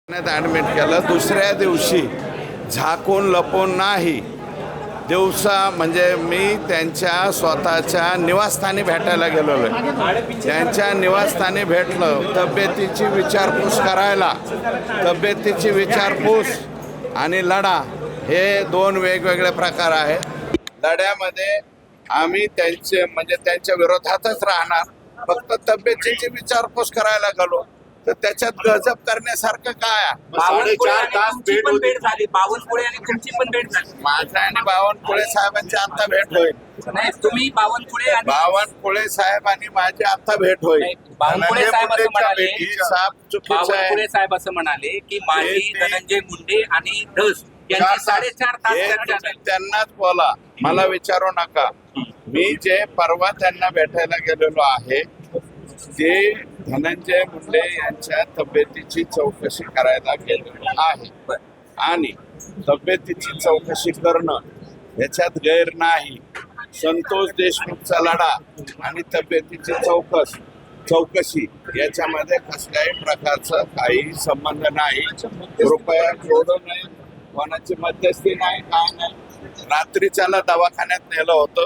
Admit केलं. दुसऱ्या दिवशी झाकून लपून नाही, दिवसा म्हणजे मी त्यांच्या स्वतःच्या निवासस्थानी भेटायला गेलेलो आहे. त्यांच्या निवासस्थानी भेटलं, तब्येतीची विचारपूस करायला. तब्येतीची विचारपूस आणि लढा हे दोन वेगवेगळे प्रकार आहेत. लढ्यामध्ये आम्ही त्यांच्या विरोधातच राहणार. फक्त तब्येतीची विचारपूस करायला गेलो तर त्याच्यात गजब करण्यासारखं काय? 4 तास भेट झाली. बावनकुळे आणि तुमची पण भेट झाली. माझ्या आणि बावनकुळे साहेबांची आता भेट होईल. नाही, तुम्ही बावनकुळे आणि बावनकुळे साहेब आणि माझी आता भेट होईल. बावनकुळे साहेब असं म्हणाले, चुकीचं साहेब असं म्हणाले की माझी धनंजय मुंडे आणि धस यांची 4.5 तास चर्चा झाली. त्यांनाच बोला, मला विचारू नका. मी जे परवा त्यांना भेटायला गेलेलो आहे ते धनंजय मुंडे यांच्या तब्येतीची चौकशी करायला गेलेलो आहे. आणि तब्येतीची चौकशी करणं याच्यात गैर नाही. संतोष देशमुखचा लढा आणि तब्येतीची चौकशी याच्यामध्ये कसल्याही प्रकारचा काही संबंध नाही. कृपया जोडू नये. कोणाची मध्यस्थी नाही, काय नाही. रात्रीच्याला दवाखान्यात नेलं होतं.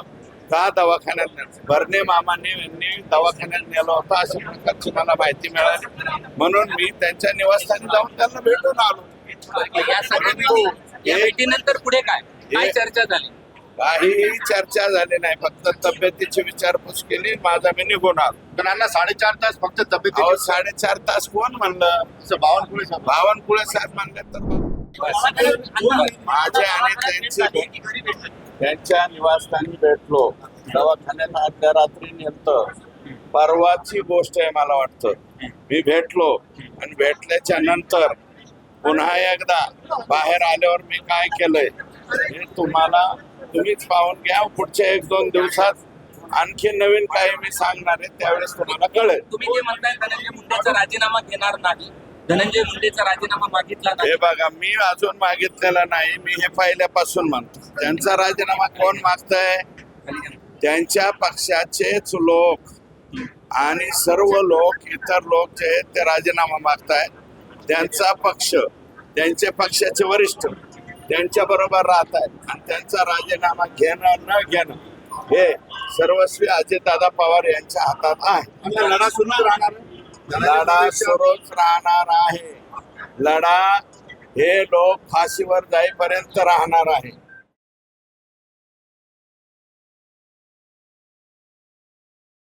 का दवाखान्यात नेलं? भरणे मामाने यांनी दवाखान्यात नेलं होतं अशा प्रकारची मला माहिती मिळाली. म्हणून मी त्यांच्या निवासस्थानी जाऊन त्यांना भेटून आलो. या सगळ्या भेटीनंतर पुढे काय चर्चा झाली? काहीही चर्चा झाली नाही. फक्त तब्येतीची विचारपूस केली. माझा मी निघून आलो. त्यांना 4.5 तास फक्त तब्येत. 4.5 तास कोण म्हणलं? बावनकुळे साहेब म्हणले तर माझे आणि त्यांच्या निवासस्थानी भेटलो. दवाखान्यात आदल्या रात्री नेलतं. परवाची गोष्ट आहे मला वाटतं. मी भेटलो आणि भेटल्याच्या नंतर पुन्हा एकदा बाहेर आल्यावर मी काय केलंय हे तुम्हीच पाहून घ्या. पुढच्या 1-2 दिवसात आणखी नवीन काही मी सांगणार आहे, त्यावेळेस तुम्हाला कळेल. तुम्ही जे म्हणताय धनंजय मुंडेचा राजीनामा घेणार नाही, धनंजय मुंडेचा राजीनामा मागितला नाही. हे बघा, मी अजून मागितलेला नाही. मी हे पहिल्यापासून म्हणतो. त्यांचा राजीनामा कोण मागतंय? त्यांच्या पक्षाचेच लोक आणि सर्व लोक, इतर लोक जे आहेत ते राजीनामा मागतायत. त्यांचा पक्ष, त्यांचे पक्षाचे वरिष्ठ त्यांच्या बरोबर राहत आहेत आणि त्यांचा राजीनामा घेणं न घेणं हे सर्वस्वी अजितदादा पवार यांच्या हातात आहे. लढा सुरूच राहणार. लढा सुरूच राहणार आहे. लढा हे लोक फाशीवर जाईपर्यंत राहणार आहे.